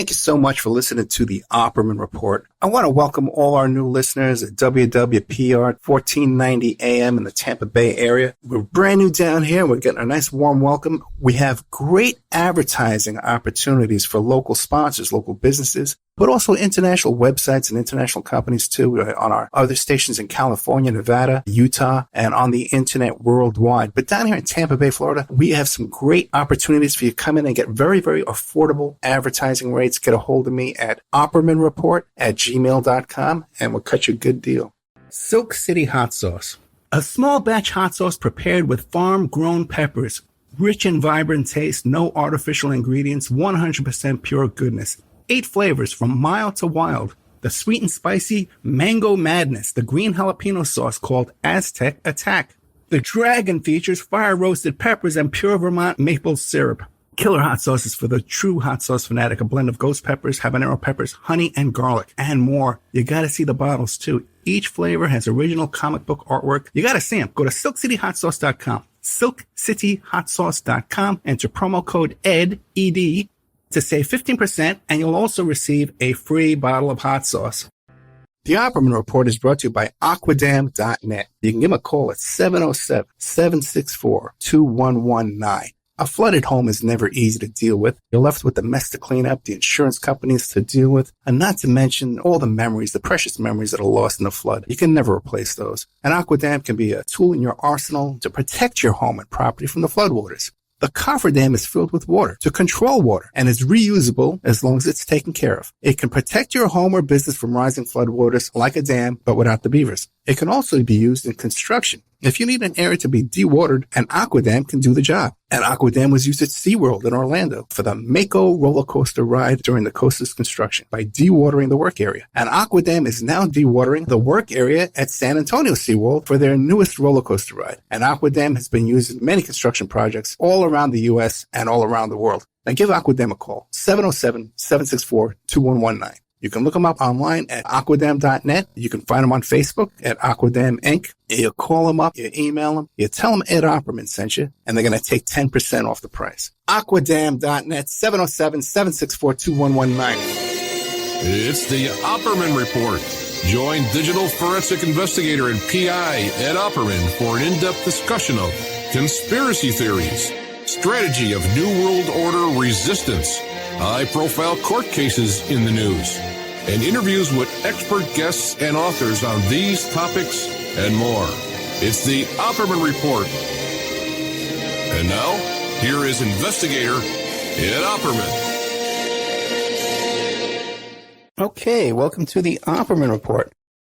Thank you so much for listening to the Opperman Report. I want to welcome all our new listeners at WWPR 1490 AM in the Tampa Bay area. We're brand new down here. We're getting a nice warm welcome. We have great advertising opportunities for local sponsors, local businesses, but also international websites and international companies too on our other stations in California, Nevada, Utah, and on the internet worldwide. But down here in Tampa Bay, Florida, we have some great opportunities for you to come in and get very, very affordable advertising rates. Get a hold of me at oppermanreport@gmail.com and we'll cut you a good deal. Silk City Hot Sauce. A small batch hot sauce prepared with farm-grown peppers. Rich and vibrant taste, no artificial ingredients, 100% pure goodness. 8 flavors from mild to wild. The sweet and spicy Mango Madness, the green jalapeno sauce called Aztec Attack. The Dragon features fire-roasted peppers and pure Vermont maple syrup. Killer hot sauces for the true hot sauce fanatic, a blend of ghost peppers, habanero peppers, honey, and garlic, and more. You gotta see the bottles too. Each flavor has original comic book artwork. You gotta see them. Go to silkcityhotsauce.com. silkcityhotsauce.com. Enter promo code ED to save 15%, and you'll also receive a free bottle of hot sauce. The Opperman Report is brought to you by aquadam.net. You can give them a call at 707-764-2119. A flooded home is never easy to deal with. You're left with the mess to clean up, the insurance companies to deal with, and not to mention all the memories, the precious memories that are lost in the flood. You can never replace those. And Aquadam can be a tool in your arsenal to protect your home and property from the floodwaters. The cofferdam is filled with water to control water and is reusable as long as it's taken care of. It can protect your home or business from rising floodwaters like a dam, but without the beavers. It can also be used in construction. If you need an area to be dewatered, an Aquadam can do the job. An Aquadam was used at SeaWorld in Orlando for the Mako roller coaster ride during the coaster's construction by dewatering the work area. An Aquadam is now dewatering the work area at San Antonio SeaWorld for their newest roller coaster ride. An Aquadam has been used in many construction projects all around the U.S. and all around the world. Now give Aquadam a call, 707-764-2119. You can look them up online at aquadam.net. You can find them on Facebook at Aquadam Inc. You call them up, you email them, you tell them Ed Opperman sent you, and they're going to take 10% off the price. Aquadam.net, 707-764-2119. It's the Opperman Report. Join digital forensic investigator and PI Ed Opperman for an in-depth discussion of conspiracy theories, strategy of New World Order resistance, high-profile court cases in the news, and interviews with expert guests and authors on these topics and more. It's the Opperman Report. And now, here is investigator Ed Opperman. Okay, welcome to the Opperman Report.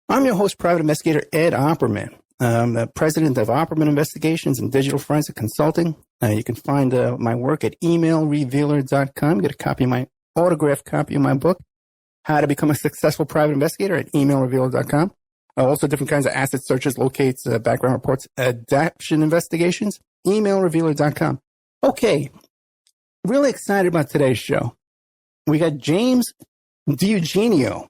I'm your host, Private Investigator Ed Opperman. I'm the president of Opperman Investigations and Digital Forensic Consulting. You can find my work at emailrevealer.com. Get a copy of my autographed copy of my book, How to Become a Successful Private Investigator, at emailrevealer.com. Also different kinds of asset searches, locates, background reports, adaption investigations, emailrevealer.com. Okay, really excited about today's show. We got James DiEugenio,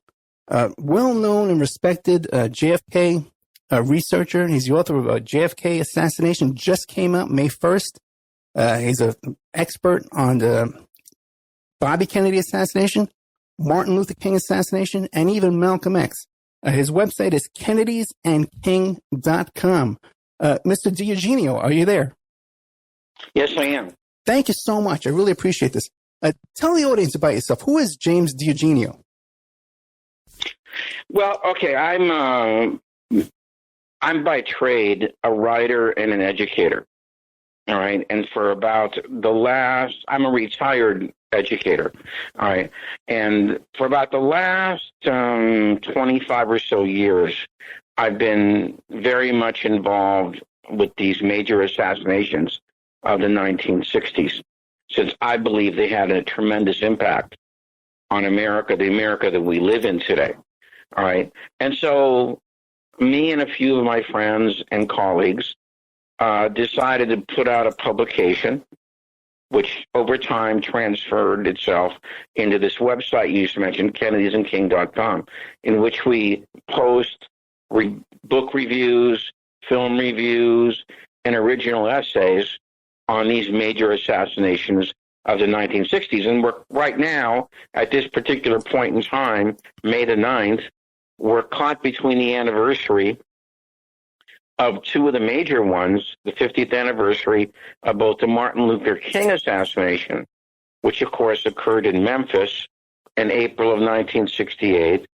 well-known and respected JFK researcher. He's the author of JFK Assassination, just came out May 1st. He's an expert on the Bobby Kennedy assassination, Martin Luther King assassination, and even Malcolm X. His website is kennedysandking.com. Mr. DiEugenio, are you there? Yes, I am. Thank you so much. I really appreciate this. Tell the audience about yourself. Who is James DiEugenio? Well, okay, I'm by trade a writer and an educator. All right, and for about I'm a retired educator. All right, and for about the last 25 or so years, I've been very much involved with these major assassinations of the 1960s, since I believe they had a tremendous impact on America, the America that we live in today. All right, and so me and a few of my friends and colleagues decided to put out a publication, which over time transferred itself into this website you used to mention, kennedysandking.com, in which we post book reviews, film reviews, and original essays on these major assassinations of the 1960s. And we're right now, at this particular point in time, May the 9th, we're caught between the anniversary of two of the major ones, the 50th anniversary of both the Martin Luther King assassination, which of course occurred in Memphis in April of 1968,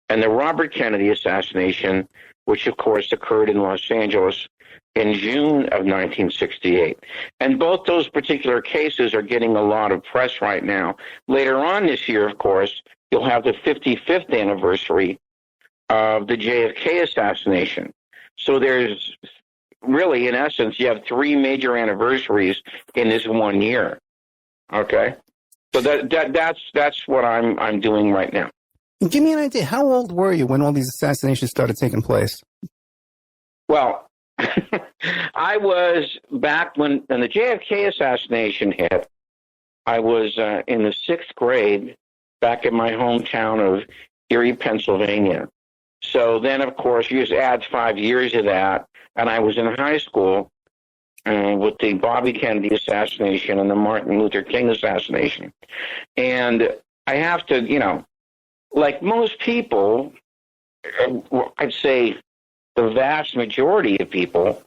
and the Robert Kennedy assassination, which of course occurred in Los Angeles in June of 1968. And both those particular cases are getting a lot of press right now. Later on this year, of course, you'll have the 55th anniversary of the JFK assassination. So there's really, in essence, you have three major anniversaries in this 1 year. Okay? So that's what I'm doing right now. Give me an idea. How old were you when all these assassinations started taking place? Well, I was back when the JFK assassination hit. I was in the 6th grade back in my hometown of Erie, Pennsylvania. So then, of course, you just add 5 years to that, and I was in high school with the Bobby Kennedy assassination and the Martin Luther King assassination. And I have to, like most people, I'd say the vast majority of people,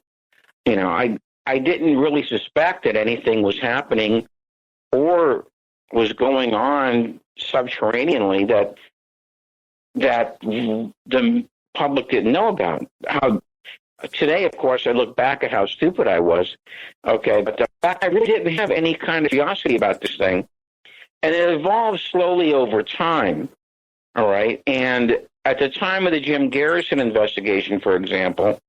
I didn't really suspect that anything was happening or was going on subterraneanly that the public didn't know about. Today, of course, I look back at how stupid I was, okay, but I really didn't have any kind of curiosity about this thing. And it evolved slowly over time, all right? And at the time of the Jim Garrison investigation, for example,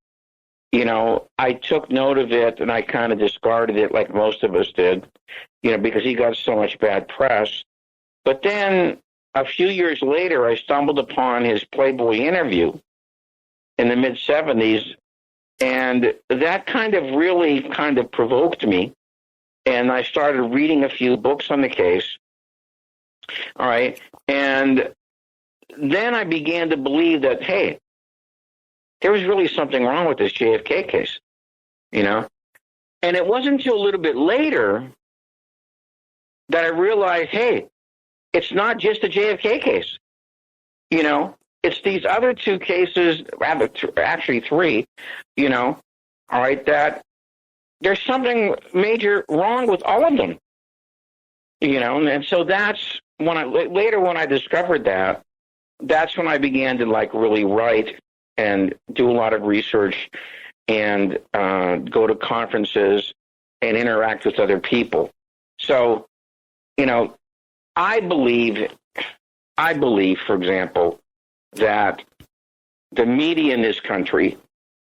I took note of it and I kind of discarded it like most of us did, because he got so much bad press. But then a few years later, I stumbled upon his Playboy interview in the mid-'70s, and that really provoked me. And I started reading a few books on the case. All right. And then I began to believe that, hey, there was really something wrong with this JFK case, And it wasn't until a little bit later that I realized, hey, it's not just the JFK case. It's these other two cases, actually three, all right, that there's something major wrong with all of them, and so that's when I discovered that, that's when I began to really write and do a lot of research and go to conferences and interact with other people. So, I believe, for example, that the media in this country,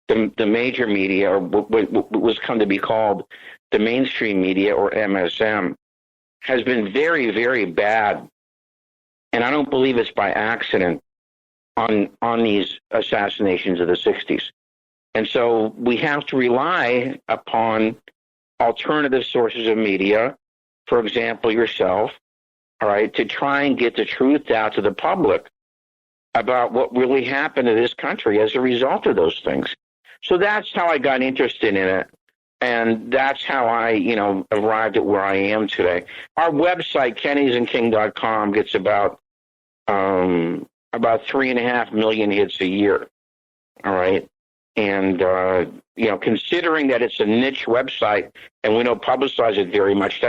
the major media, or what was come to be called the mainstream media, or MSM, has been very, very bad. And I don't believe it's by accident on these assassinations of the 60s. And so we have to rely upon alternative sources of media, for example, yourself, all right, to try and get the truth out to the public about what really happened to this country as a result of those things. So that's how I got interested in it, and that's how I, arrived at where I am today. Our website, kennysandking.com, gets about 3.5 million hits a year, all right? And, considering that it's a niche website and we don't publicize it very much,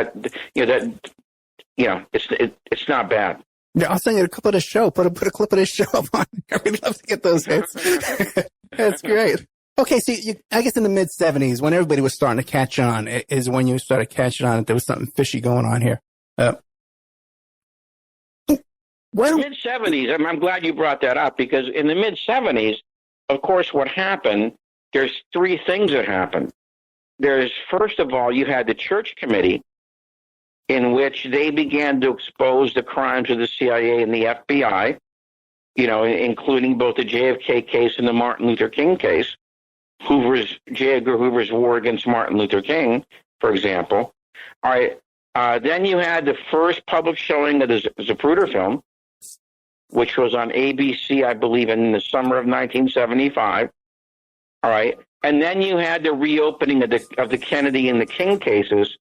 it's not bad. Yeah, I'll send you a clip of the show. Put a clip of this show up on there. We'd love to get those hits. That's great. Okay, so I guess in the mid-'70s, when everybody was starting to catch on, is when you started catching on that there was something fishy going on here. Mid-'70s, I'm glad you brought that up, because in the mid-'70s, of course, what happened, there's three things that happened. There's, first of all, you had the Church Committee, in which they began to expose the crimes of the CIA and the FBI, including both the JFK case and the Martin Luther King case, J. Edgar Hoover's war against Martin Luther King, for example. All right. Then you had the first public showing of the Zapruder film, which was on ABC, I believe, in the summer of 1975. All right. And then you had the reopening of the Kennedy and the King cases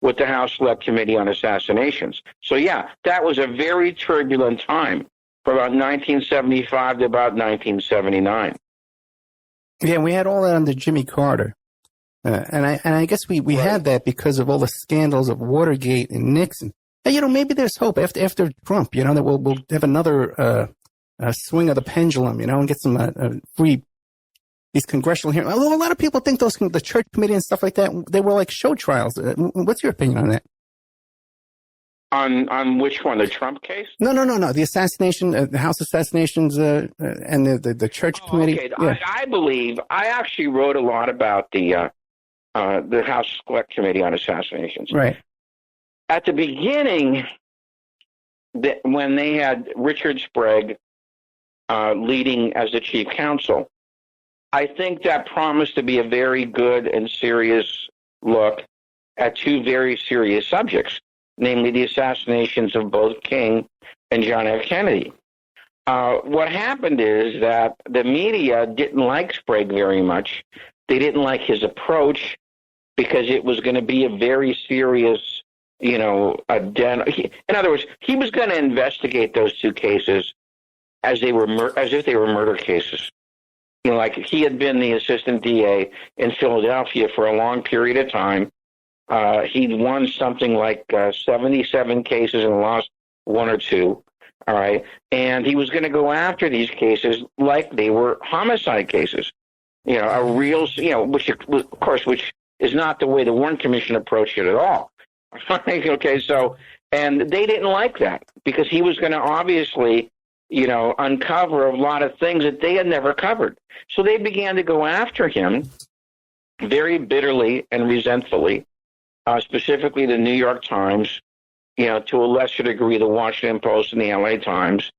with the House Select Committee on Assassinations. So, yeah, that was a very turbulent time from about 1975 to about 1979. Yeah, we had all that under Jimmy Carter. And I guess we Right. had that because of all the scandals of Watergate and Nixon. And, maybe there's hope after Trump, that we'll have another swing of the pendulum, and get some free these congressional hearings. Although a lot of people think the church committee and stuff like that, they were like show trials. What's your opinion on that? On which one, the Trump case? No. The assassination, the House assassinations, and the church committee. Okay, Yeah. I actually wrote a lot about the House Select Committee on Assassinations. Right. At the beginning, when they had Richard Sprague leading as the chief counsel, I think that promised to be a very good and serious look at two very serious subjects, namely the assassinations of both King and John F. Kennedy. What happened is that the media didn't like Sprague very much. They didn't like his approach because it was going to be a very serious, in other words, he was going to investigate those two cases as if they were murder cases. Like he had been the assistant DA in Philadelphia for a long period of time. He'd won something like 77 cases and lost one or two. All right. And he was going to go after these cases like they were homicide cases. A real, which is not the way the Warren Commission approached it at all. Okay. So, and they didn't like that because he was going to obviously, uncover a lot of things that they had never covered. So they began to go after him very bitterly and resentfully, specifically the New York Times, to a lesser degree, the Washington Post and the LA Times.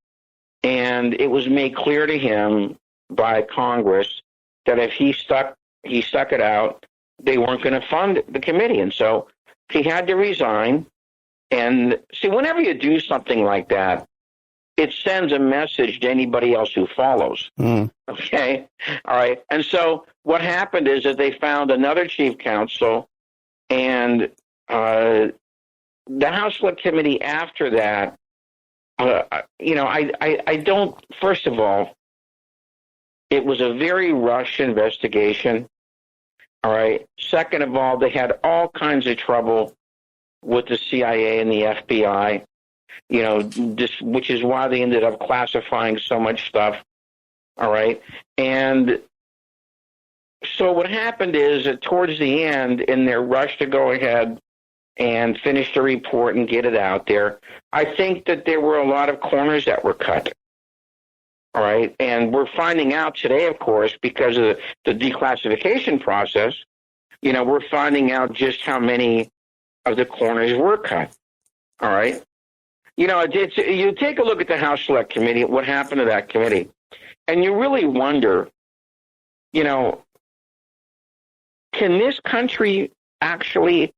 And it was made clear to him by Congress that if he stuck it out, they weren't going to fund the committee. And so he had to resign. And see, whenever you do something like that, it sends a message to anybody else who follows. Okay? All right. And so what happened is that they found another chief counsel, and the House Select Committee after that, I don't, first of all, it was a very rushed investigation. All right. Second of all, they had all kinds of trouble with the CIA and the FBI. Which is why they ended up classifying so much stuff. All right. And so what happened is that towards the end, in their rush to go ahead and finish the report and get it out there, I think that there were a lot of corners that were cut. All right. And we're finding out today, of course, because of the declassification process, we're finding out just how many of the corners were cut. All right. You take a look at the House Select Committee, what happened to that committee, and you really wonder, can this country actually,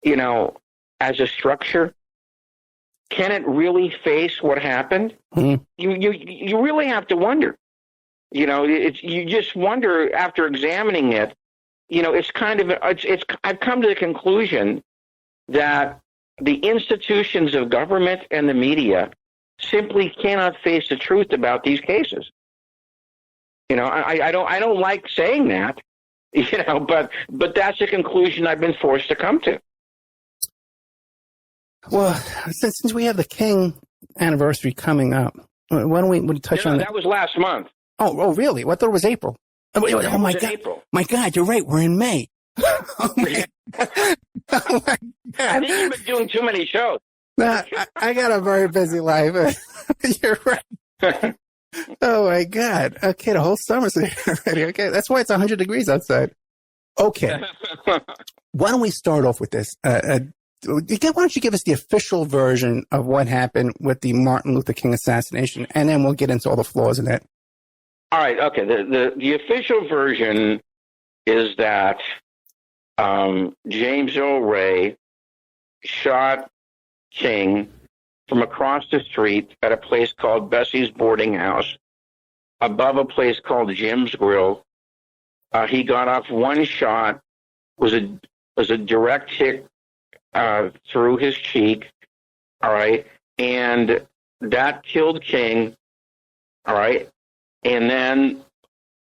as a structure, can it really face what happened? Mm-hmm. You really have to wonder. You just wonder after examining it. I've come to the conclusion that the institutions of government and the media simply cannot face the truth about these cases. I don't like saying that, but that's the conclusion I've been forced to come to. Well, since we have the King anniversary coming up, why don't we touch on that? That was last month. Oh, really? I thought it was April. Oh my God! April. My God, you're right. We're in May. Oh my God. I think you've been doing too many shows. I got a very busy life. You're right. Oh my God. Okay, the whole summer's here already. Okay, that's why it's 100 degrees outside. Okay. Why don't we start off with this? Why don't you give us the official version of what happened with the Martin Luther King assassination, and then we'll get into all the flaws in it. All right. Okay. The official version is that James Earl Ray shot King from across the street at a place called Bessie's Boarding House, above a place called Jim's Grill. He got off one shot, was a direct hit through his cheek. All right. And that killed King. All right. And then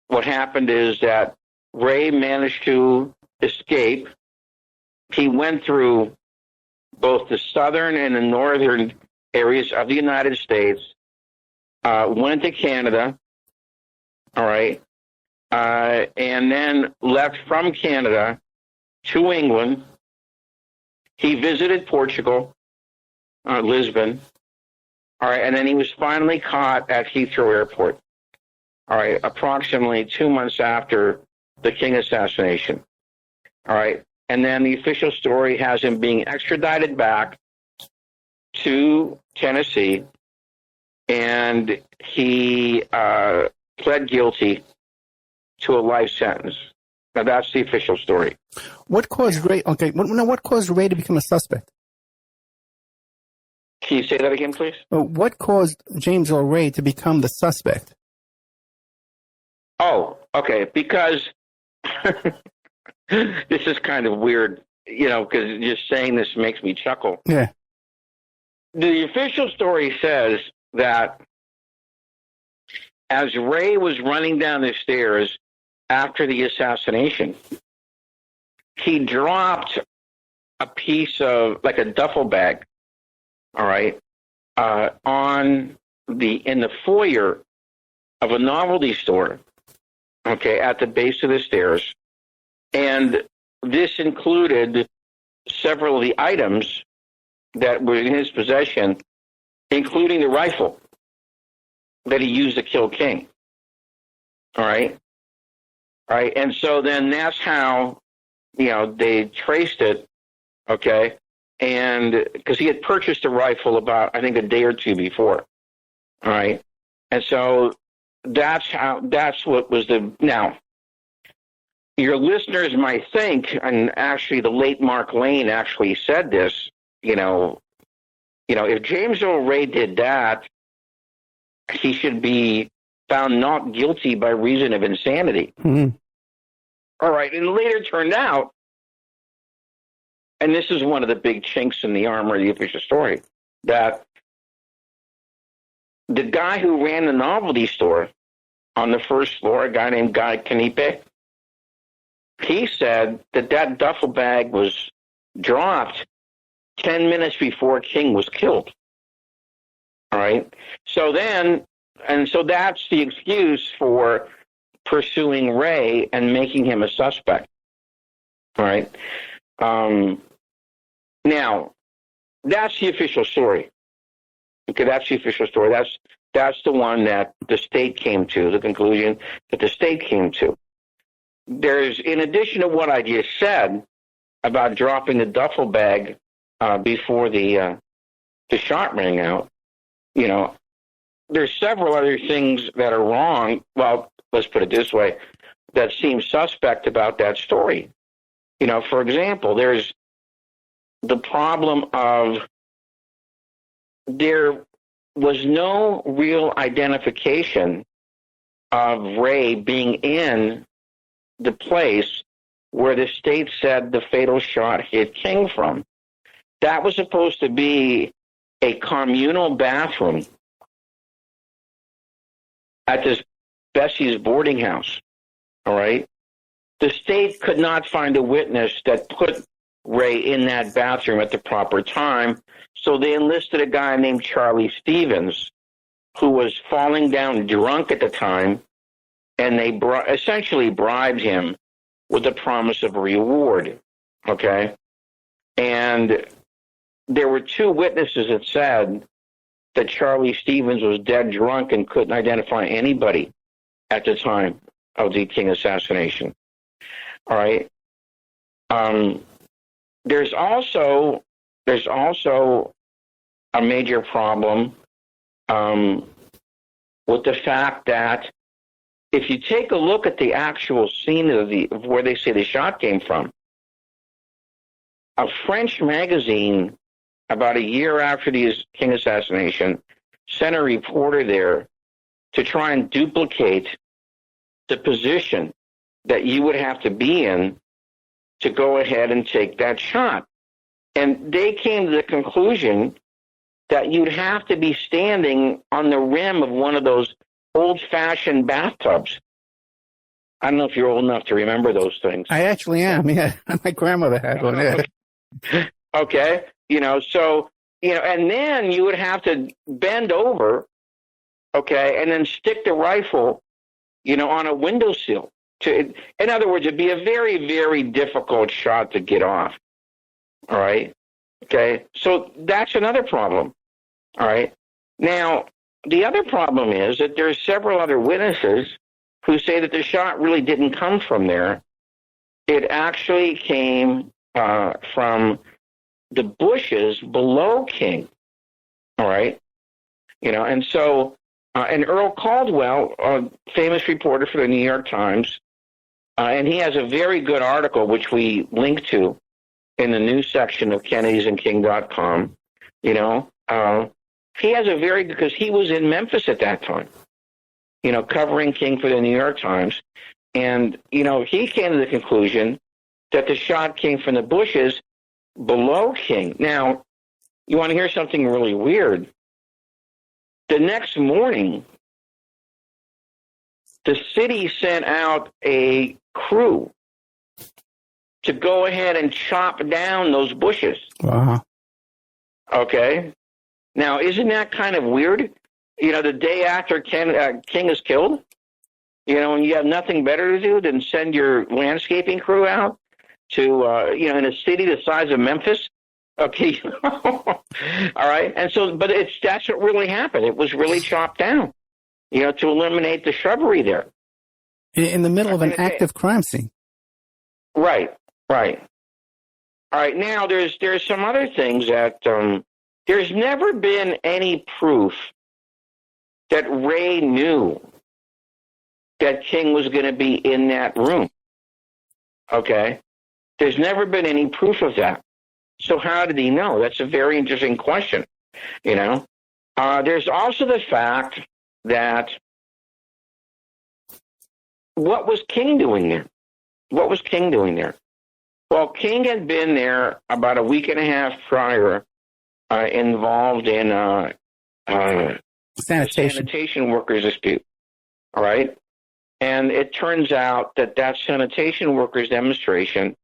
what happened is that Ray managed to escape. He went through both the southern and the northern areas of the United States, went to Canada, all right, and then left from Canada to England. He visited Portugal, Lisbon, all right, and then he was finally caught at Heathrow Airport, all right, approximately 2 months after the King assassination, all right. And then the official story has him being extradited back to Tennessee, and he pled guilty to a life sentence. Now, that's the official story. What caused Ray? Okay, what caused Ray to become a suspect? Can you say that again, please? What caused James Earl Ray to become the suspect? Oh, okay. Because this is kind of weird, because just saying this makes me chuckle. Yeah. The official story says that as Ray was running down the stairs after the assassination, he dropped a piece of, like a duffel bag, all right, in the foyer of a novelty store, okay, at the base of the stairs. And this included several of the items that were in his possession, including the rifle that he used to kill King. All right? All right. And so then that's how, they traced it, okay? And because he had purchased a rifle about, I think, a day or two before. All right? And so that's what was now, your listeners might think, and actually the late Mark Lane actually said this, if James Earl Ray did that, he should be found not guilty by reason of insanity. Mm-hmm. All right, and later turned out, and this is one of the big chinks in the armor of the official story, that the guy who ran the novelty store on the first floor, a guy named Guy Canipe, he said that duffel bag was dropped 10 minutes before King was killed. All right. So that's the excuse for pursuing Ray and making him a suspect. All right. Now, that's the official story. Okay, that's the official story. That's the one that the state came to, the conclusion that the state came to. There's, in addition to what I just said about dropping the duffel bag before the shot rang out, there's several other things that are wrong. Well, let's put it this way, that seem suspect about that story. For example, there's the problem of there was no real identification of Ray being in the place where the state said the fatal shot hit King from. That was supposed to be a communal bathroom at this Bessie's boarding house. All right. The state could not find a witness that put Ray in that bathroom at the proper time, so they enlisted a guy named Charlie Stevens, who was falling down drunk at the time, and they essentially bribed him with the promise of a reward, okay? And there were two witnesses that said that Charlie Stevens was dead drunk and couldn't identify anybody at the time of the King assassination, all right? There's also a major problem with the fact that if you take a look at the actual scene of where they say the shot came from, a French magazine about a year after the King assassination sent a reporter there to try and duplicate the position that you would have to be in to go ahead and take that shot. And they came to the conclusion that you'd have to be standing on the rim of one of those old-fashioned bathtubs. I don't know if you're old enough to remember those things. I actually am, yeah. My grandmother had one, yeah. Okay. And then you would have to bend over, okay, and then stick the rifle, on a windowsill. In other words, it'd be a very, very difficult shot to get off. All right. Okay. So that's another problem. All right. Now, the other problem is that there's several other witnesses who say that the shot really didn't come from there. It actually came from the bushes below King. All right. And so, and Earl Caldwell, a famous reporter for the New York Times, and he has a very good article, which we link to in the news section of kennedysandking.com. He has a very, because he was in Memphis at that time, covering King for the New York Times. And, he came to the conclusion that the shot came from the bushes below King. Now, you want to hear something really weird? The next morning, the city sent out a crew to go ahead and chop down those bushes. Wow. Okay. Now, isn't that kind of weird? The day after King is killed, and you have nothing better to do than send your landscaping crew out to, in a city the size of Memphis. Okay. All right. And so, but that's what really happened. It was really chopped down, to eliminate the shrubbery there. In the middle of an active crime scene. Right. All right. Now, there's some other things that there's never been any proof that Ray knew that King was going to be in that room. Okay? There's never been any proof of that. So how did he know? That's a very interesting question. There's also the fact that what was King doing there? Well, King had been there about a week and a half prior, involved in sanitation workers dispute. All right? And it turns out that sanitation workers demonstration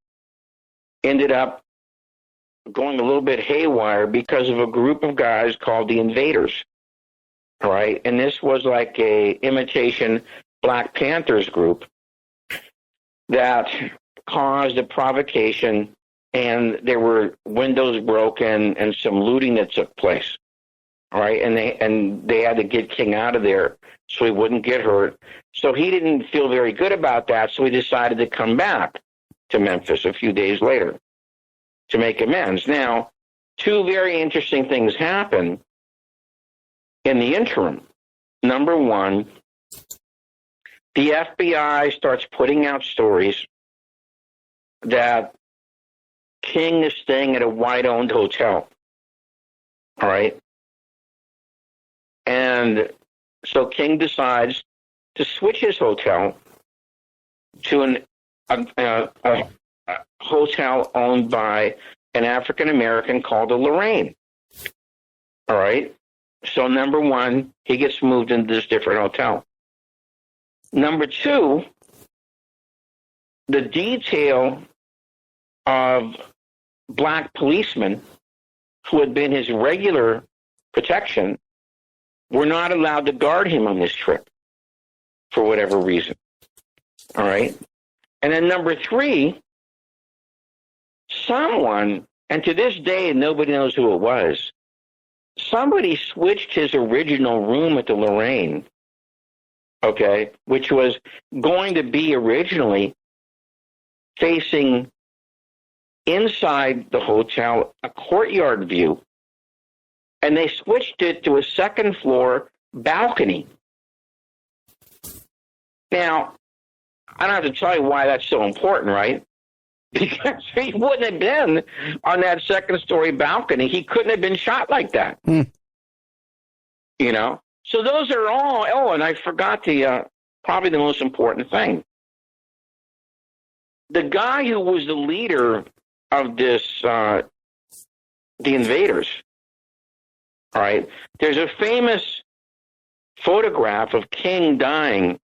ended up going a little bit haywire because of a group of guys called the Invaders. All right? And this was like a imitation Black Panthers group that caused a provocation, and there were windows broken and some looting that took place. All right? And they had to get King out of there so he wouldn't get hurt. So he didn't feel very good about that, so he decided to come back to Memphis a few days later to make amends. Now, two very interesting things happen in the interim. Number one, the FBI starts putting out stories that King is staying at a white-owned hotel. All right? And so King decides to switch his hotel to a hotel owned by an African-American called the Lorraine. All right? So number one, he gets moved into this different hotel. Number two, the detail of black policemen who had been his regular protection were not allowed to guard him on this trip for whatever reason. All right? And then number three, someone, and to this day nobody knows who it was, somebody switched his original room at the Lorraine, okay, which was going to be originally facing inside the hotel, a courtyard view, and they switched it to a second floor balcony. Now, I don't have to tell you why that's so important, right? Because he wouldn't have been on that second story balcony. He couldn't have been shot like that. You know? So those are all, oh, and I forgot the, probably the most important thing. The guy who was the leader of this the invaders. All right. There's a famous photograph of King dying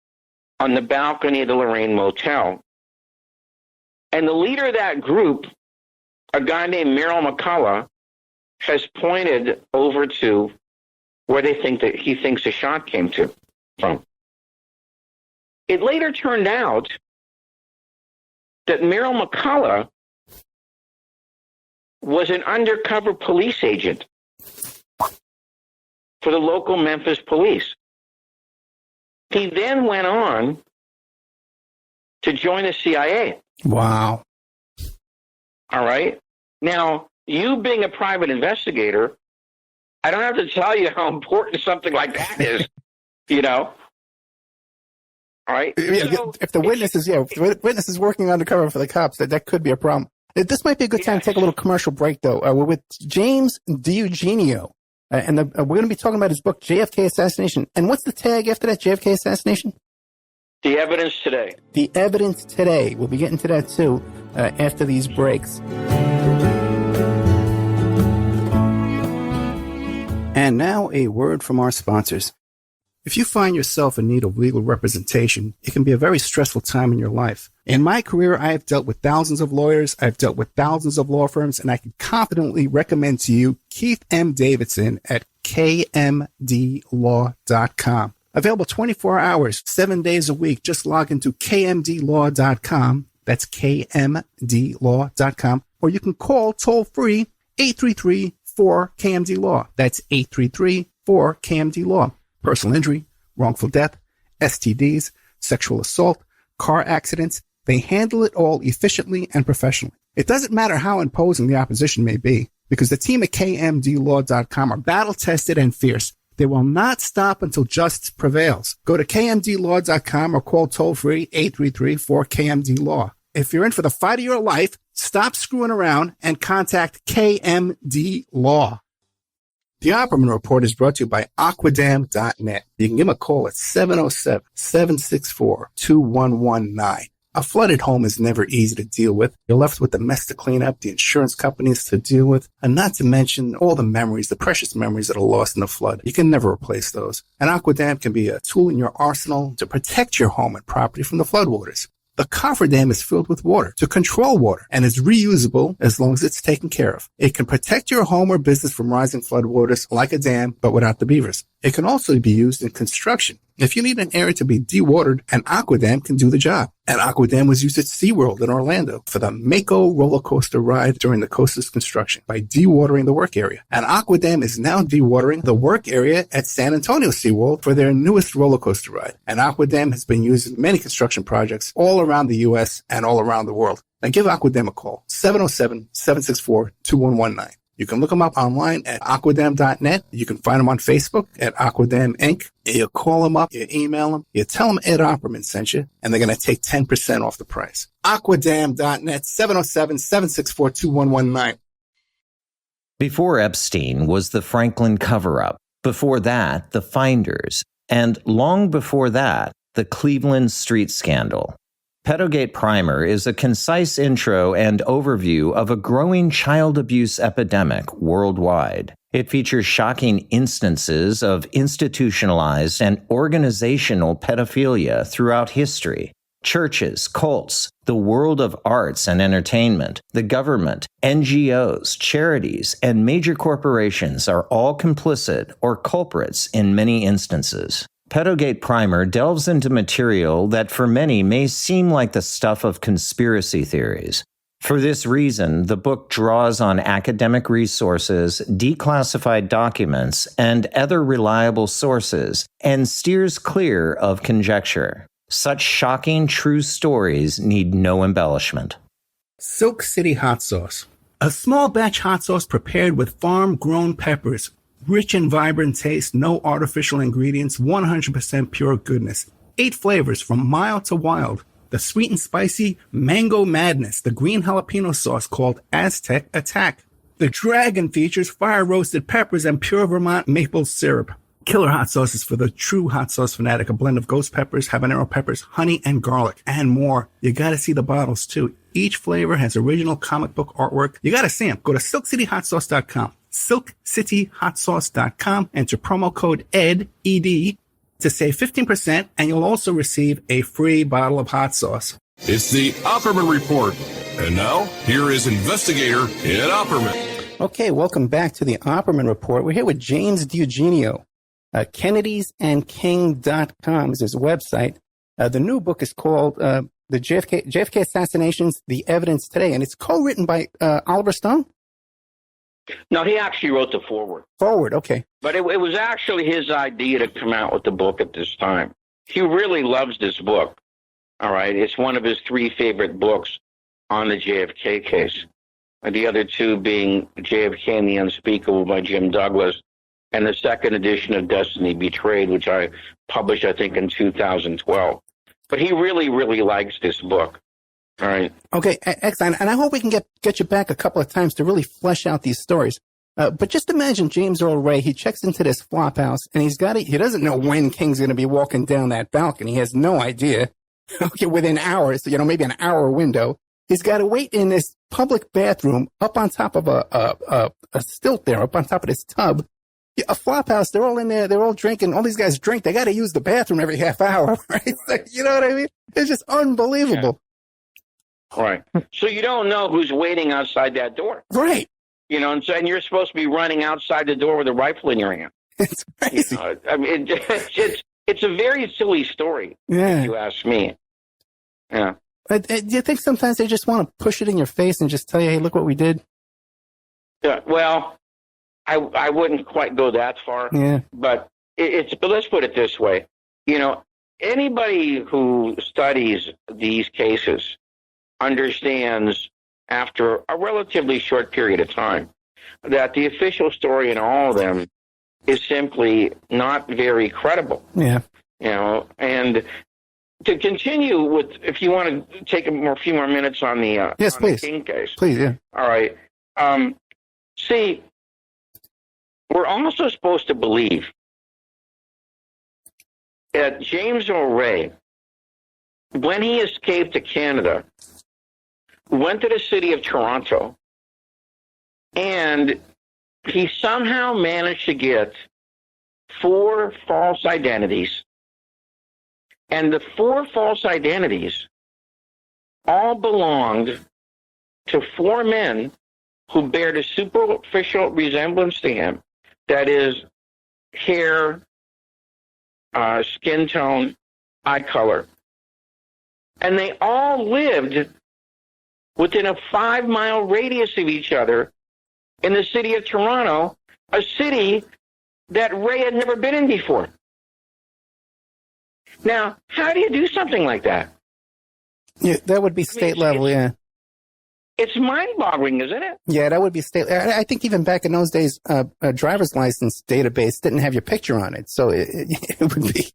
on the balcony of the Lorraine Motel. And the leader of that group, a guy named Merrill McCullough, has pointed over to where he thinks the shot came from. It later turned out that Merrill McCullough was an undercover police agent for the local Memphis police. He then went on to join the CIA. Wow. All right. Now, you being a private investigator, I don't have to tell you how important something like that is, you know? All right. Yeah, So, if the witness is working undercover for the cops, that could be a problem. This might be a good time to take a little commercial break, though. We're with James DiEugenio, and we're going to be talking about his book, JFK Assassination. And what's the tag after that, JFK Assassination? The Evidence Today. The Evidence Today. We'll be getting to that, too, after these breaks. And now a word from our sponsors. If you find yourself in need of legal representation, it can be a very stressful time in your life. In my career, I have dealt with thousands of lawyers, I've dealt with thousands of law firms, and I can confidently recommend to you Keith M. Davidson at kmdlaw.com. Available 24 hours, 7 days a week. Just log into kmdlaw.com. That's kmdlaw.com. Or you can call toll-free 833-4KMD-LAW. That's 833-4KMD-LAW. Personal injury, wrongful death, STDs, sexual assault, car accidents. They handle it all efficiently and professionally. It doesn't matter how imposing the opposition may be, because the team at kmdlaw.com are battle-tested and fierce. They will not stop until justice prevails. Go to kmdlaw.com or call toll-free 833-4KMD-LAW. If you're in for the fight of your life, stop screwing around and contact KMD Law. The Opperman Report is brought to you by Aquadam.net. You can give them a call at 707-764-2119. A flooded home is never easy to deal with. You're left with the mess to clean up, the insurance companies to deal with, and not to mention all the memories, the precious memories that are lost in the flood. You can never replace those. And Aquadam can be a tool in your arsenal to protect your home and property from the floodwaters. The cofferdam is filled with water to control water and is reusable as long as it's taken care of. It can protect your home or business from rising floodwaters like a dam, but without the beavers. It can also be used in construction. If you need an area to be dewatered, an Aquadam can do the job. An Aquadam was used at SeaWorld in Orlando for the Mako roller coaster ride during the coaster's construction by dewatering the work area. An Aquadam is now dewatering the work area at San Antonio SeaWorld for their newest roller coaster ride. An Aquadam has been used in many construction projects all around the U.S. and all around the world. Now give Aquadam a call, 707-764-2119. You can look them up online at aquadam.net. You can find them on Facebook at Aquadam Inc. You call them up, you email them, you tell them Ed Opperman sent you, and they're going to take 10% off the price. Aquadam.net, 707-764-2119. Before Epstein was the Franklin cover-up. Before that, the Finders. And long before that, the Cleveland street scandal. Pedogate Primer is a concise intro and overview of a growing child abuse epidemic worldwide. It features shocking instances of institutionalized and organizational pedophilia throughout history. Churches, cults, the world of arts and entertainment, the government, NGOs, charities, and major corporations are all complicit or culprits in many instances. Pedogate Primer delves into material that for many may seem like the stuff of conspiracy theories. For this reason, the book draws on academic resources, declassified documents, and other reliable sources, and steers clear of conjecture. Such shocking true stories need no embellishment. Silk City Hot Sauce. A small batch hot sauce prepared with farm-grown peppers. Rich and vibrant taste, no artificial ingredients, 100% pure goodness. 8 flavors from mild to wild. The sweet and spicy Mango Madness, the green jalapeno sauce called Aztec Attack. The Dragon features fire-roasted peppers and pure Vermont maple syrup. Killer hot sauces for the true hot sauce fanatic. A blend of ghost peppers, habanero peppers, honey, and garlic, and more. You gotta see the bottles, too. Each flavor has original comic book artwork. You gotta see them. Go to silkcityhotsauce.com. silkcityhotsauce.com. Enter promo code ED, ED, to save 15%, and you'll also receive a free bottle of hot sauce. It's the Opperman Report. And now, here is investigator Ed Opperman. Okay, welcome back to the Opperman Report. We're here with James DiEugenio. KennedysandKing.com is his website. The new book is called The JFK Assassinations, The Evidence Today, and it's co-written by Oliver Stone? No, he actually wrote the foreword. Forward, okay. But it was actually his idea to come out with the book at this time. He really loves this book. All right, it's one of his 3 favorite books on the JFK case. The other 2 being JFK and the Unspeakable by Jim Douglas, and the second edition of Destiny Betrayed, which I published, I think, in 2012. But he really, really likes this book. All right. Okay, excellent. And I hope we can get you back a couple of times to really flesh out these stories. But just imagine James Earl Ray, he checks into this flop house, and he doesn't know when King's going to be walking down that balcony. He has no idea. Okay, within hours, maybe an hour window. He's got to wait in this public bathroom up on top of a stilt there, up on top of this tub. A flop house, they're all in there, they're all drinking. All these guys drink. They got to use the bathroom every half hour, right? Like, you know what I mean? It's just unbelievable. Yeah. Right. So you don't know who's waiting outside that door. Right. And you're supposed to be running outside the door with a rifle in your hand. It's crazy. I mean, it's a very silly story, yeah. if you ask me. Yeah. Do you think sometimes they just want to push it in your face and just tell you, hey, look what we did? Yeah, well, I wouldn't quite go that far. Yeah. But but let's put it this way. Anybody who studies these cases understands after a relatively short period of time that the official story in all of them is simply not very credible. Yeah. And to continue with, if you want to take a few more minutes on the, yes, on please. the King case. Please, yeah. All right. See, we're also supposed to believe that James Earl Ray, when he escaped to Canada, went to the city of Toronto, and he somehow managed to get 4 false identities. And the 4 false identities all belonged to 4 men who bear a superficial resemblance to him. That is, hair, skin tone, eye color. And they all lived within a 5-mile radius of each other in the city of Toronto, a city that Ray had never been in before. Now, how do you do something like that? Yeah, that would be state level, yeah. It's mind-boggling, isn't it? Yeah, that would be state. I think even back in those days, a driver's license database didn't have your picture on it, so it would be.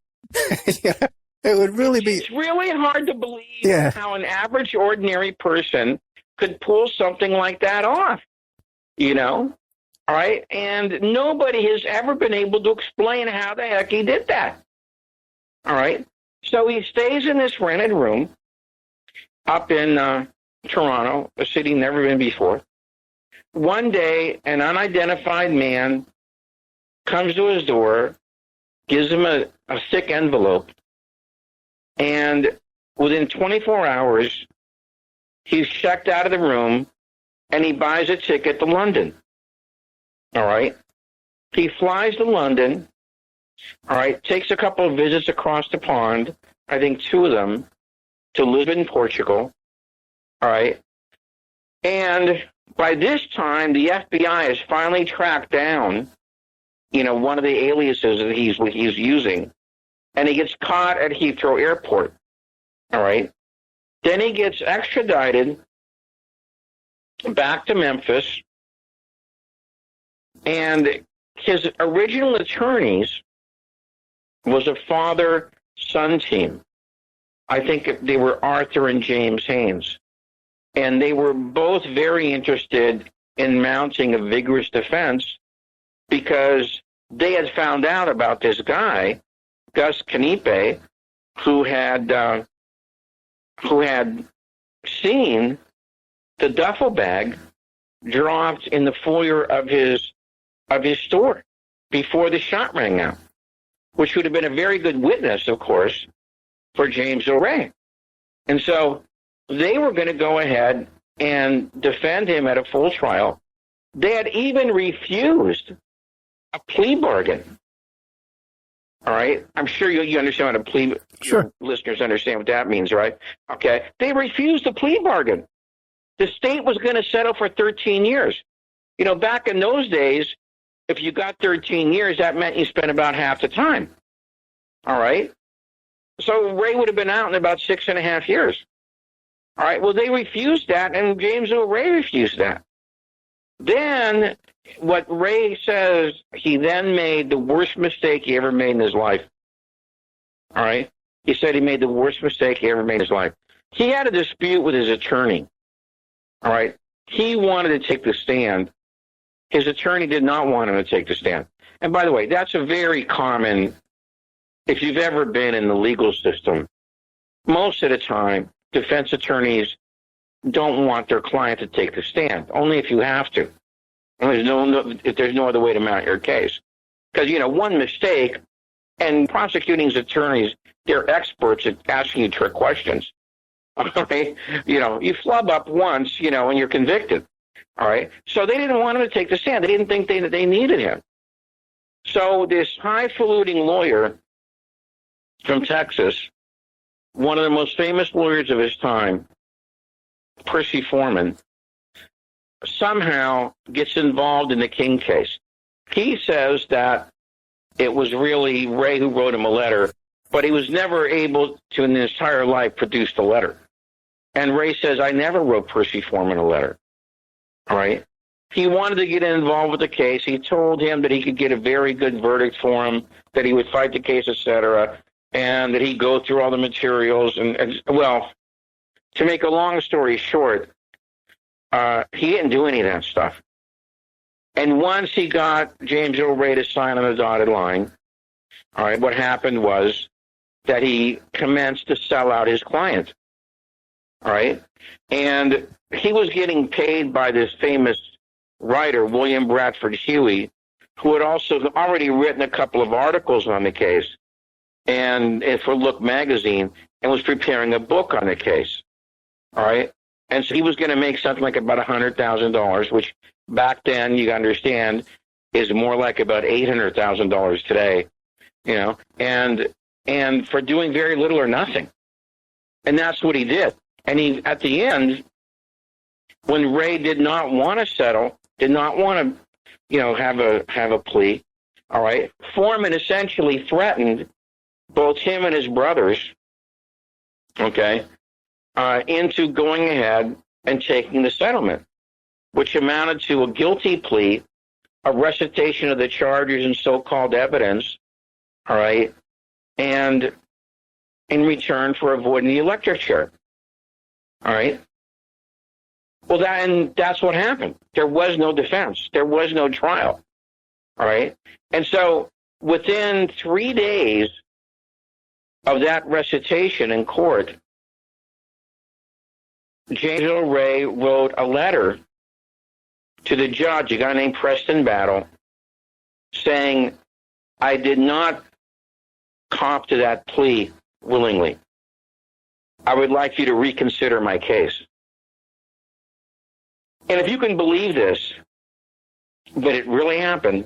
Yeah, it would really be. It's really hard to believe how an average, ordinary person could pull something like that off. All right, and nobody has ever been able to explain how the heck he did that. All right, so he stays in this rented room up in Toronto, a city never been before. One day, an unidentified man comes to his door, gives him a thick envelope, and within 24 hours, he's checked out of the room, and he buys a ticket to London. All right? He flies to London, all right, takes a couple of visits across the pond, I think 2 of them, to Lisbon, Portugal. All right. And by this time, the FBI has finally tracked down, one of the aliases that he's using, and he gets caught at Heathrow Airport. All right. Then he gets extradited back to Memphis, and his original attorneys was a father-son team. I think they were Arthur and James Haynes. And they were both very interested in mounting a vigorous defense because they had found out about this guy, Gus Canipe, who had seen the duffel bag dropped in the foyer of his store before the shot rang out, which would have been a very good witness, of course, for James Earl Ray. And so they were going to go ahead and defend him at a full trial. They had even refused a plea bargain. All right? I'm sure you understand what a plea... Sure. Listeners understand what that means, right? Okay. They refused a plea bargain. The state was going to settle for 13 years. You know, back in those days, if you got 13 years, that meant you spent about half the time. All right? So Ray would have been out in about 6.5 years. All right? Well, they refused that, and James Earl Ray refused that. Then, what Ray says, he then made the worst mistake he ever made in his life. All right? He said he made the worst mistake he ever made in his life. He had a dispute with his attorney. All right? He wanted to take the stand. His attorney did not want him to take the stand. And by the way, that's a very common, if you've ever been in the legal system, most of the time, defense attorneys don't want their client to take the stand, only if you have to. And if there's no other way to mount your case. Because, you know, one mistake, and prosecuting attorneys, they're experts at asking you trick questions. All right? You know, you flub up once, you know, and you're convicted. All right? So they didn't want him to take the stand. They didn't think they needed him. So this highfalutin lawyer from Texas, one of the most famous lawyers of his time, Percy Foreman, somehow gets involved in the King case. He says that it was really Ray who wrote him a letter, but he was never able to, in his entire life, produce the letter. And Ray says, I never wrote Percy Foreman a letter. All right? He wanted to get involved with the case. He told him that he could get a very good verdict for him, that he would fight the case, etc., and that he'd go through all the materials. And well, to make a long story short, he didn't do any of that stuff. And once he got James Earl Ray to sign on the dotted line, all right, what happened was that he commenced to sell out his client. All right? And he was getting paid by this famous writer, William Bradford Huey, who had also already written a couple of articles on the case and for Look magazine, and was preparing a book on the case. All right? And so he was going to make something like about $100,000, which back then, you understand, is more like about $800,000 today, you know, and for doing very little or nothing. And that's what he did. And he, at the end, when Ray did not want to settle, did not want to, you know, have a plea, all right, Foreman essentially threatened both him and his brothers, okay, into going ahead and taking the settlement, which amounted to a guilty plea, a recitation of the charges and so-called evidence, all right, and in return for avoiding the electric chair, all right. Well, that's what happened. There was no defense. There was no trial, all right. And so within 3 days of that recitation in court, James Earl Ray wrote a letter to the judge, a guy named Preston Battle, saying, I did not cop to that plea willingly. I would like you to reconsider my case. And if you can believe this, but it really happened,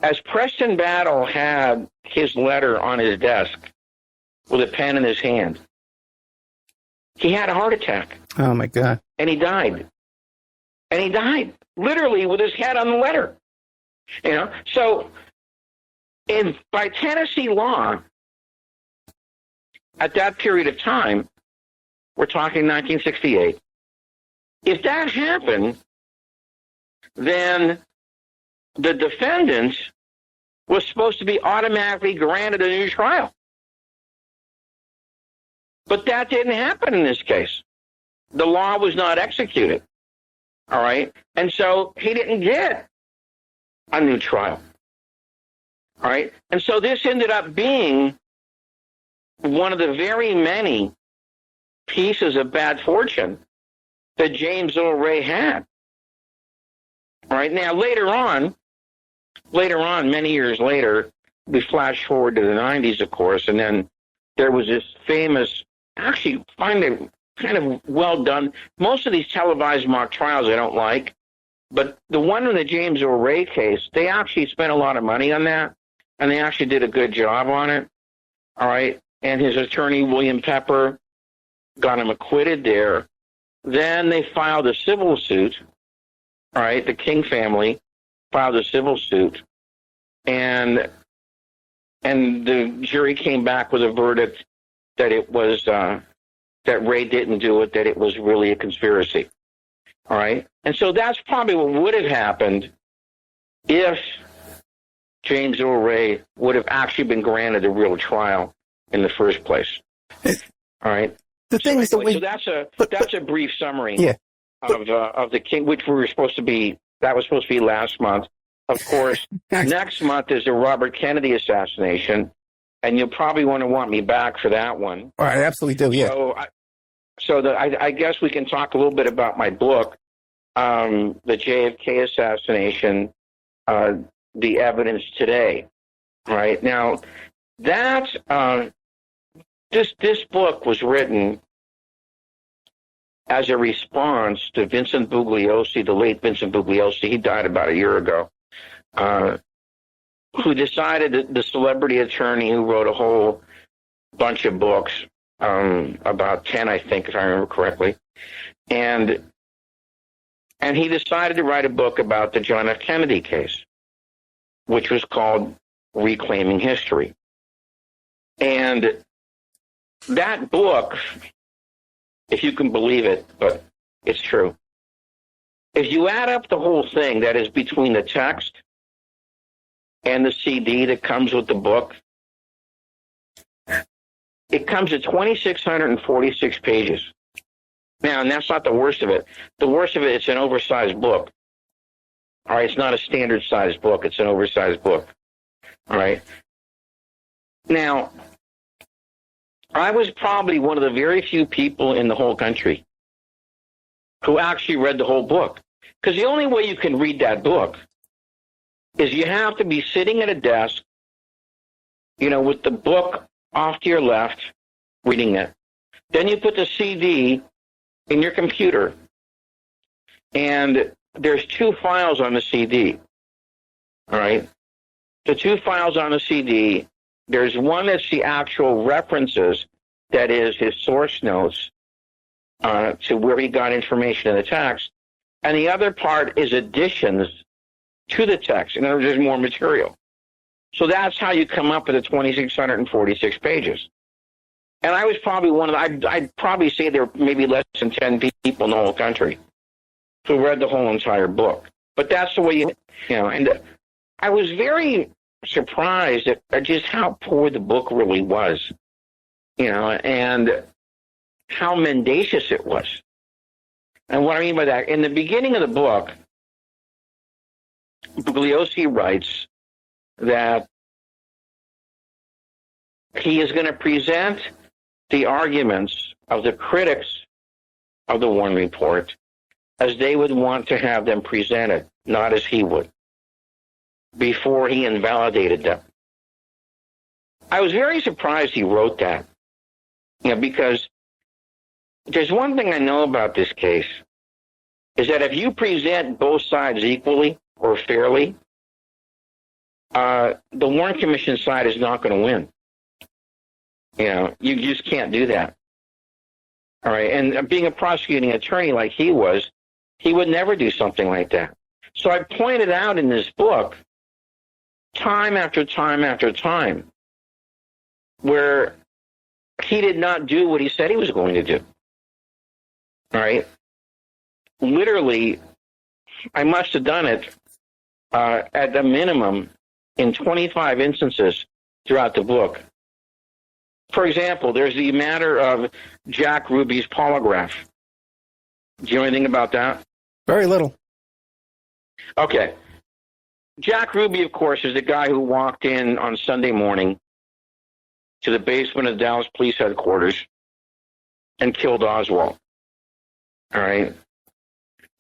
as Preston Battle had his letter on his desk with a pen in his hand, he had a heart attack. Oh, my God. And he died. And he died, literally, with his head on the letter. You know, so by Tennessee law, at that period of time, we're talking 1968, if that happened, then the defendant was supposed to be automatically granted a new trial. But that didn't happen in this case. The law was not executed. All right? And so he didn't get a new trial. All right? And so this ended up being one of the very many pieces of bad fortune that James Earl Ray had. All right? Now, later on, many years later, we flash forward to the 90s, of course, and then there was this famous, actually, finally, kind of well done. Most of these televised mock trials I don't like, but the one in the James Earl Ray case, they actually spent a lot of money on that, and they actually did a good job on it. All right? And his attorney, William Pepper, got him acquitted there. Then they filed a civil suit. All right? The King family filed a civil suit. And the jury came back with a verdict that it was that Ray didn't do it, that it was really a conspiracy. All right? And so that's probably what would have happened if James Earl Ray would have actually been granted a real trial in the first place. All right? The thing is that's a brief summary of the King, which we were supposed to be, that was supposed to be last month. Of course, next month is the Robert Kennedy assassination, and you'll probably want me back for that one. All right, I absolutely do, yeah. I guess we can talk a little bit about my book, the JFK assassination, the evidence today. Right now, that this book was written as a response to Vincent Bugliosi, the late Vincent Bugliosi. He died about a year ago. Who decided, the celebrity attorney who wrote a whole bunch of books, about 10, I think, if I remember correctly, and he decided to write a book about the John F. Kennedy case, which was called Reclaiming History. And that book, if you can believe it, but it's true, if you add up the whole thing, that is between the text and the CD that comes with the book, it comes at 2,646 pages. Now, and that's not the worst of it. The worst of it, it's an oversized book. All right, it's not a standard-sized book. It's an oversized book. All right. Now, I was probably one of the very few people in the whole country who actually read the whole book. Because the only way you can read that book is you have to be sitting at a desk, with the book off to your left, reading it. Then you put the CD in your computer, and there's 2 files on the CD. All right? The 2 files on the CD, there's one that's the actual references, that is his source notes to where he got information in the text, and the other part is additions to the text. In other words, there's more material. So that's how you come up with the 2,646 pages. And I was probably I'd probably say there were maybe less than 10 people in the whole country who read the whole entire book. But that's the way and I was very surprised at just how poor the book really was, and how mendacious it was. And what I mean by that, in the beginning of the book, Bugliosi writes that he is going to present the arguments of the critics of the Warren Report as they would want to have them presented, not as he would, before he invalidated them. I was very surprised he wrote that, because there's one thing I know about this case, is that if you present both sides equally or fairly, the Warren Commission side is not going to win. You just can't do that. All right, and being a prosecuting attorney like he was, he would never do something like that. So I pointed out in this book, time after time after time, where he did not do what he said he was going to do. All right? Literally, I must have done it at the minimum in 25 instances throughout the book. For example, there's the matter of Jack Ruby's polygraph. Do you know anything about that? Very little. Okay. Jack Ruby, of course, is the guy who walked in on Sunday morning to the basement of Dallas Police Headquarters and killed Oswald. All right.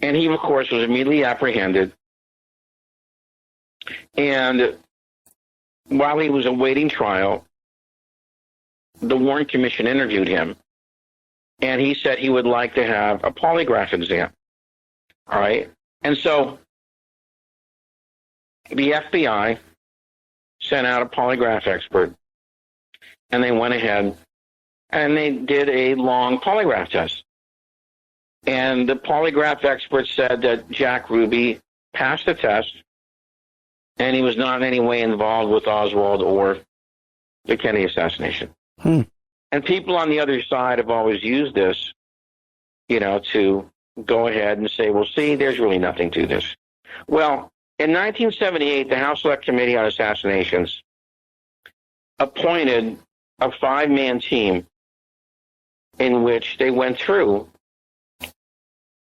And he, of course, was immediately apprehended. And while he was awaiting trial, the Warren Commission interviewed him. And he said he would like to have a polygraph exam. All right. And so the FBI sent out a polygraph expert. And they went ahead and they did a long polygraph test. And the polygraph expert said that Jack Ruby passed the test and he was not in any way involved with Oswald or the Kennedy assassination. And people on the other side have always used this, to go ahead and say, well, see, there's really nothing to this. Well, in 1978, the House Select Committee on Assassinations appointed a 5-man team in which they went through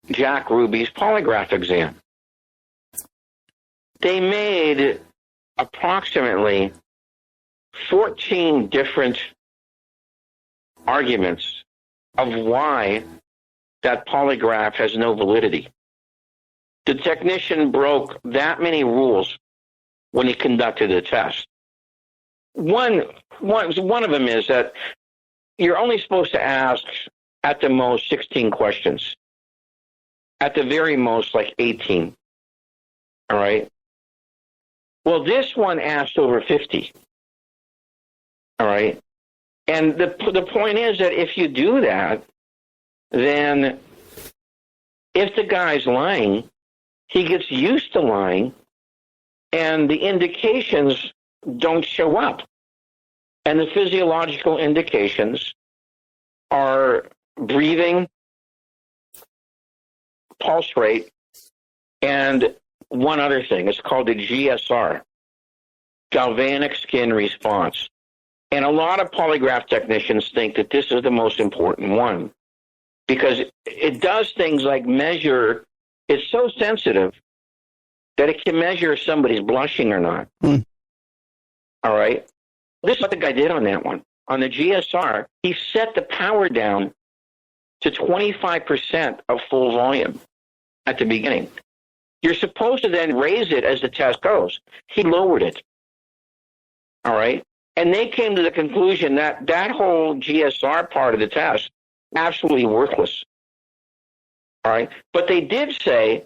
Jack Ruby's polygraph exam. They made approximately 14 different arguments of why that polygraph has no validity. The technician broke that many rules when he conducted the test. One of them is that you're only supposed to ask at the most 16 questions. At the very most, like 18. All right? Well, this one asked over 50. All right? And the point is that if you do that, then if the guy's lying, he gets used to lying, and the indications don't show up. And the physiological indications are breathing, pulse rate, and one other thing. It's called the GSR, galvanic skin response. And a lot of polygraph technicians think that this is the most important one because it does things like measure. It's so sensitive that it can measure if somebody's blushing or not. All right? This is what the guy did on that one. On the GSR, he set the power down to 25% of full volume at the beginning. You're supposed to then raise it as the test goes. He lowered it. All right? And they came to the conclusion that that whole GSR part of the test absolutely worthless. All right? But they did say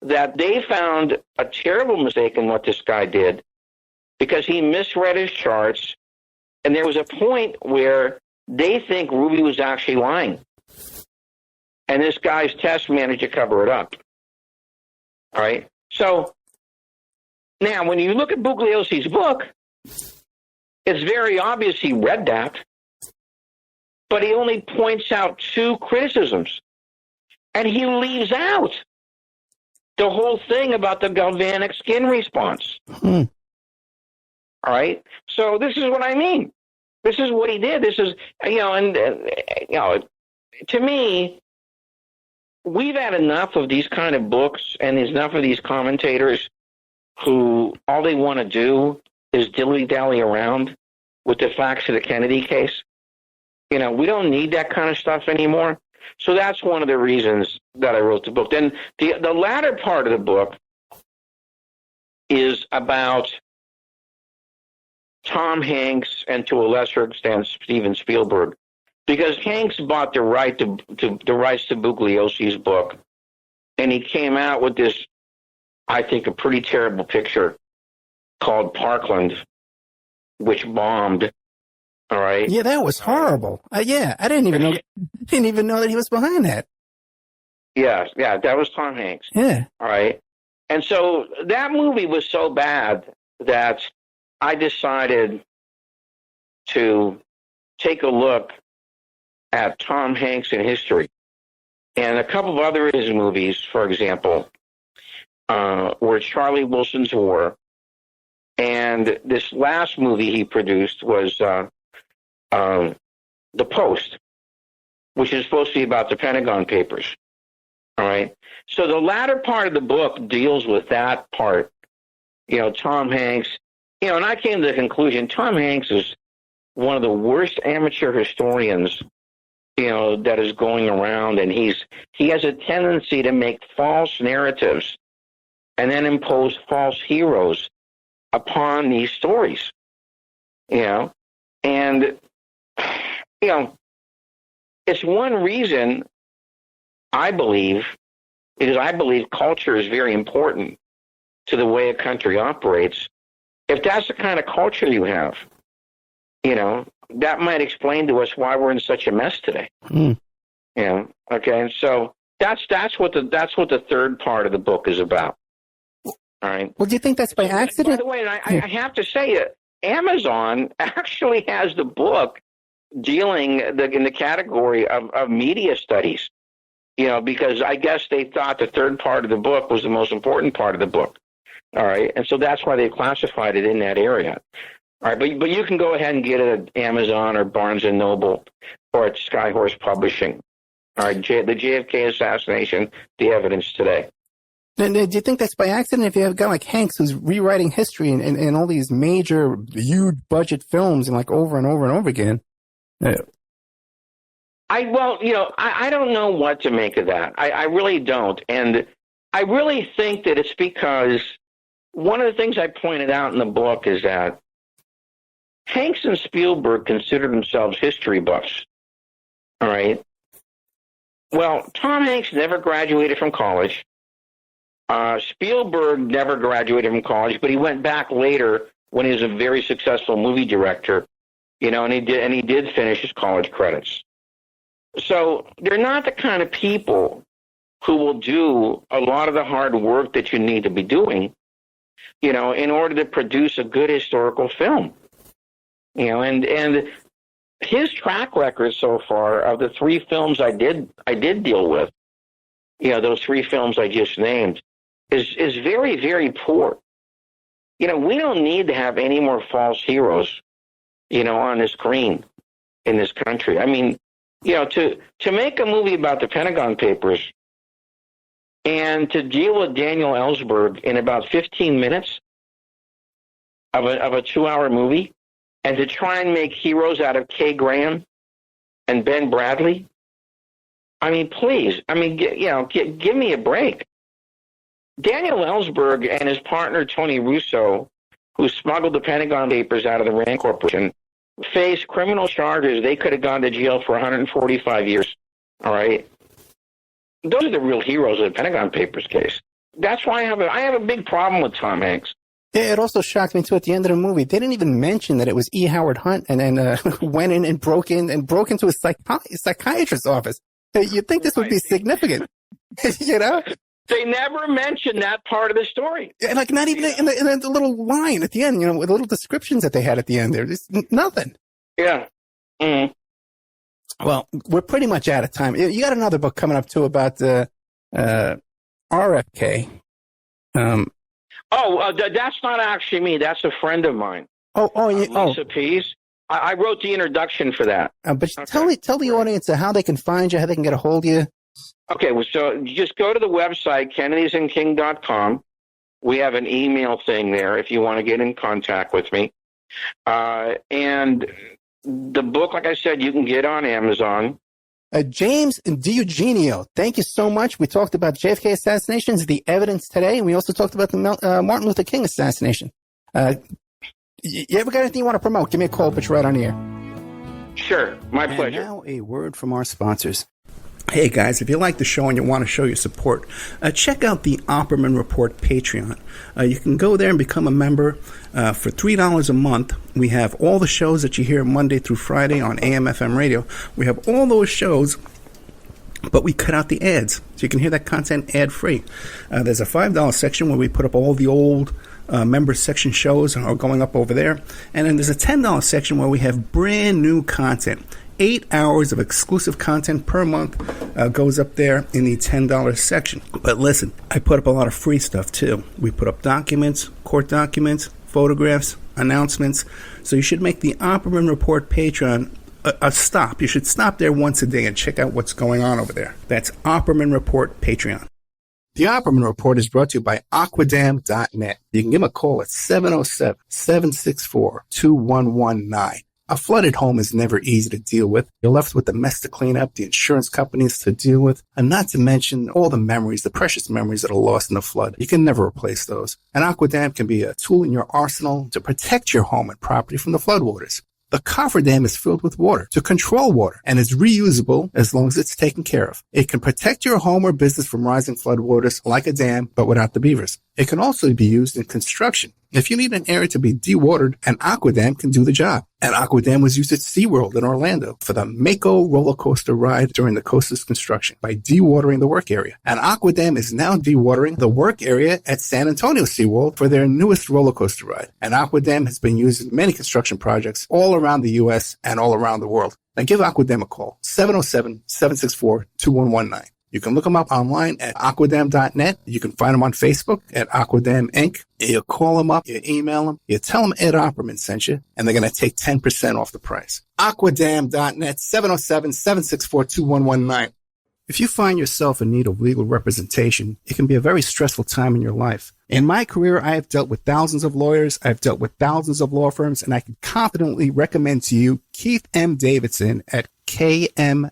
that they found a terrible mistake in what this guy did because he misread his charts, and there was a point where they think Ruby was actually lying. And this guy's test managed to cover it up. All right? So, now, when you look at Bugliosi's book, it's very obvious he read that, but he only points out 2 criticisms. And he leaves out the whole thing about the galvanic skin response. All right? So this is what I mean. This is what he did. This is, to me, we've had enough of these kind of books and enough of these commentators who all they want to do is dilly-dally around with the facts of the Kennedy case. We don't need that kind of stuff anymore. So that's one of the reasons that I wrote the book. Then the latter part of the book is about Tom Hanks and to a lesser extent Steven Spielberg, because Hanks bought the rights to Bugliosi's book, and he came out with this, I think, a pretty terrible picture called Parkland, which bombed. All right. Yeah, that was horrible. I didn't even know that he was behind that. Yeah, that was Tom Hanks. Yeah. All right. And so that movie was so bad that I decided to take a look at Tom Hanks in history. And a couple of other of his movies, for example, were Charlie Wilson's War. And this last movie he produced was The Post, which is supposed to be about the Pentagon Papers. All right. So the latter part of the book deals with that part Tom Hanks, and I came to the conclusion Tom Hanks is one of the worst amateur historians, that is going around, and he has a tendency to make false narratives and then impose false heroes upon these stories, and, it's one reason I believe, because I believe culture is very important to the way a country operates. If that's the kind of culture you have, that might explain to us why we're in such a mess today. Okay, so that's what the third part of the book is about. All right. Well, do you think that's by accident? By the way, I have to say it, Amazon actually has the book dealing in the category of media studies, because I guess they thought the third part of the book was the most important part of the book. All right, and so that's why they classified it in that area. All right, but you can go ahead and get it at Amazon or Barnes & Noble or at Skyhorse Publishing. All right, the JFK assassination, the evidence today. Now, do you think that's by accident? If you have a guy like Hanks who's rewriting history in all these major, huge budget films and like over and over and over again? I don't know what to make of that. I really don't. And I really think that it's because one of the things I pointed out in the book is that Hanks and Spielberg consider themselves history buffs. All right. Well, Tom Hanks never graduated from college. Spielberg never graduated from college, but he went back later when he was a very successful movie director, and he did finish his college credits. So they're not the kind of people who will do a lot of the hard work that you need to be doing, in order to produce a good historical film. And his track record so far of the three films I did deal with, those three films I just named, is very, very poor. We don't need to have any more false heroes, on the screen in this country. I mean, to make a movie about the Pentagon Papers and to deal with Daniel Ellsberg in about 15 minutes of a 2-hour movie, and to try and make heroes out of Kay Graham and Ben Bradley, I mean, please, give me a break. Daniel Ellsberg and his partner Tony Russo, who smuggled the Pentagon Papers out of the Rand Corporation, faced criminal charges. They could have gone to jail for 145 years. All right, those are the real heroes of the Pentagon Papers case. That's why I have a big problem with Tom Hanks. Yeah, it also shocked me too. At the end of the movie, they didn't even mention that it was E. Howard Hunt, and then went in and broke into a psychiatrist's office. You'd think this would be significant, They never mentioned that part of the story. Yeah, like not even in the little line at the end, with the little descriptions that they had at the end there. There's nothing. Yeah. Mm-hmm. Well, we're pretty much out of time. You got another book coming up too about RFK. That's not actually me. That's a friend of mine. Lisa Pease. I wrote the introduction for that. But okay. Tell the audience how they can find you, how they can get a hold of you. Okay, well, so you just go to the website, kennedysandking.com. We have an email thing there if you want to get in contact with me. And the book, like I said, you can get on Amazon. James DiEugenio, thank you so much. We talked about JFK assassinations, the evidence today, and we also talked about the Martin Luther King assassination. You ever got anything you want to promote? Give me a call, put you right on the air. Sure, my pleasure. Now a word from our sponsors. Hey guys, if you like the show and you want to show your support, check out the Opperman Report Patreon. You can go there and become a member for $3 a month. We have all the shows that you hear Monday through Friday on AM/FM radio. We have all those shows, but we cut out the ads, so you can hear that content ad-free. There's a $5 section where we put up all the old member section shows are going up over there. And then there's a $10 section where we have brand new content. 8 hours of exclusive content per month goes up there in the $10 section. But listen, I put up a lot of free stuff too. We put up documents, court documents, photographs, announcements. So you should make the Opperman Report Patreon a stop. You should stop there once a day and check out what's going on over there. That's Opperman Report Patreon. The Opperman Report is brought to you by Aquadam.net. You can give them a call at 707-764-2119. A flooded home is never easy to deal with. You're left with the mess to clean up, the insurance companies to deal with, and not to mention all the memories, the precious memories that are lost in the flood. You can never replace those. And Aquadam can be a tool in your arsenal to protect your home and property from the floodwaters. The cofferdam is filled with water to control water and is reusable as long as it's taken care of. It can protect your home or business from rising floodwaters like a dam, but without the beavers. It can also be used in construction. If you need an area to be dewatered, an Aquadam can do the job. An Aquadam was used at SeaWorld in Orlando for the Mako roller coaster ride during the coaster's construction by dewatering the work area. An Aquadam is now dewatering the work area at San Antonio SeaWorld for their newest roller coaster ride. An Aquadam has been used in many construction projects all around the U.S. and all around the world. Now give Aquadam a call, 707-764-2119. You can look them up online at aquadam.net. You can find them on Facebook at Aquadam Inc. You call them up, you email them, you tell them Ed Opperman sent you, and they're going to take 10% off the price. Aquadam.net, 707-764-2119. If you find yourself in need of legal representation, it can be a very stressful time in your life. In my career, I have dealt with thousands of lawyers, I've dealt with thousands of law firms, and I can confidently recommend to you Keith M. Davidson at kmdlaw.com.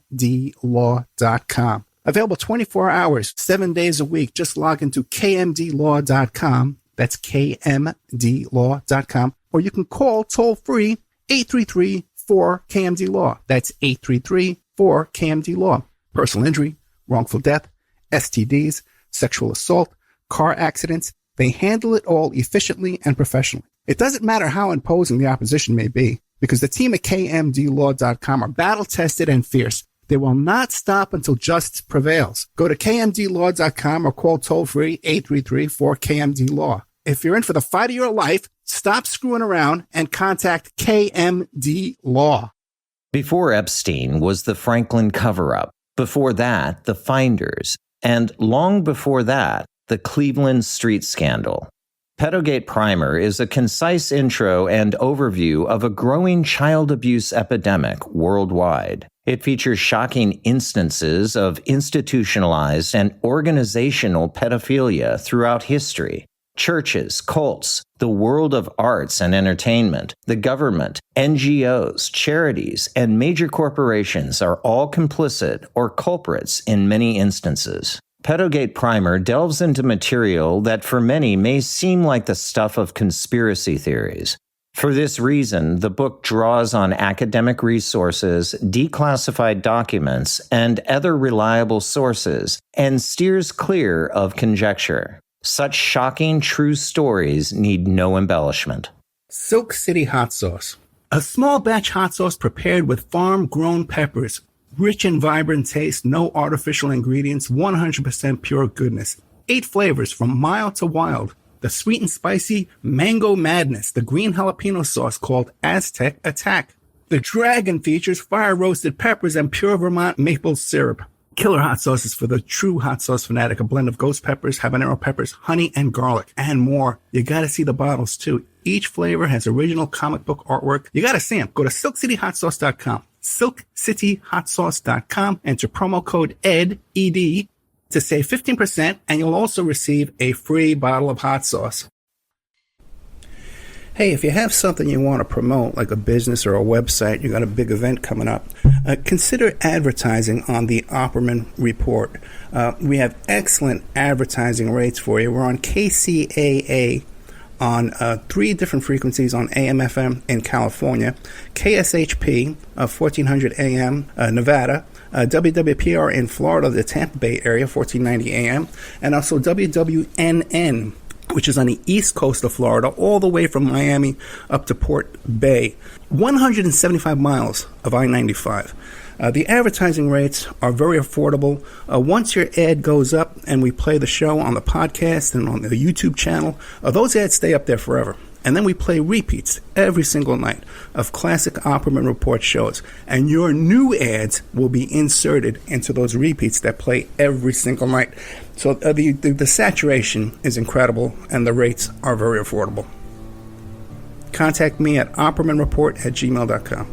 Available 24 hours, 7 days a week. Just log into kmdlaw.com. That's kmdlaw.com. Or you can call toll-free 833-4KMD-LAW. That's 833-4KMD-LAW. Personal injury, wrongful death, STDs, sexual assault, car accidents. They handle it all efficiently and professionally. It doesn't matter how imposing the opposition may be, because the team at kmdlaw.com are battle-tested and fierce. They will not stop until justice prevails. Go to kmdlaw.com or call toll-free 833-4KMD-LAW. If you're in for the fight of your life, stop screwing around and contact KMD Law. Before Epstein was the Franklin cover-up. Before that, the Finders. And long before that, the Cleveland street scandal. Pedogate Primer is a concise intro and overview of a growing child abuse epidemic worldwide. It features shocking instances of institutionalized and organizational pedophilia throughout history. Churches, cults, the world of arts and entertainment, the government, NGOs, charities, and major corporations are all complicit or culprits in many instances. Pedogate Primer delves into material that for many may seem like the stuff of conspiracy theories. For this reason, the book draws on academic resources, declassified documents, and other reliable sources, and steers clear of conjecture. Such shocking true stories need no embellishment. Silk City Hot Sauce. A small batch hot sauce prepared with farm-grown peppers. Rich and vibrant taste, no artificial ingredients, 100% pure goodness. 8 flavors from mild to wild. The sweet and spicy Mango Madness, the green jalapeno sauce called Aztec Attack. The Dragon features fire-roasted peppers and pure Vermont maple syrup. Killer hot sauces for the true hot sauce fanatic, a blend of ghost peppers, habanero peppers, honey, and garlic, and more. You gotta see the bottles too. Each flavor has original comic book artwork. You gotta see them. Go to silkcityhotsauce.com. silkcityhotsauce.com. Enter promo code ED, ED, to save 15%, and you'll also receive a free bottle of hot sauce. Hey, if you have something you want to promote, like a business or a website, you got a big event coming up, consider advertising on the Opperman Report. We have excellent advertising rates for you. We're on KCAA on 3 different frequencies on AM/FM in California, KSHP 1400 AM Nevada, WWPR in Florida, the Tampa Bay area, 1490 AM, and also WWNN, which is on the east coast of Florida, all the way from Miami up to Port Bay. 175 miles of I-95. The advertising rates are very affordable. Once your ad goes up and we play the show on the podcast and on the YouTube channel, those ads stay up there forever. And then we play repeats every single night of classic Opperman Report shows. And your new ads will be inserted into those repeats that play every single night. So the saturation is incredible and the rates are very affordable. Contact me at oppermanreport@gmail.com.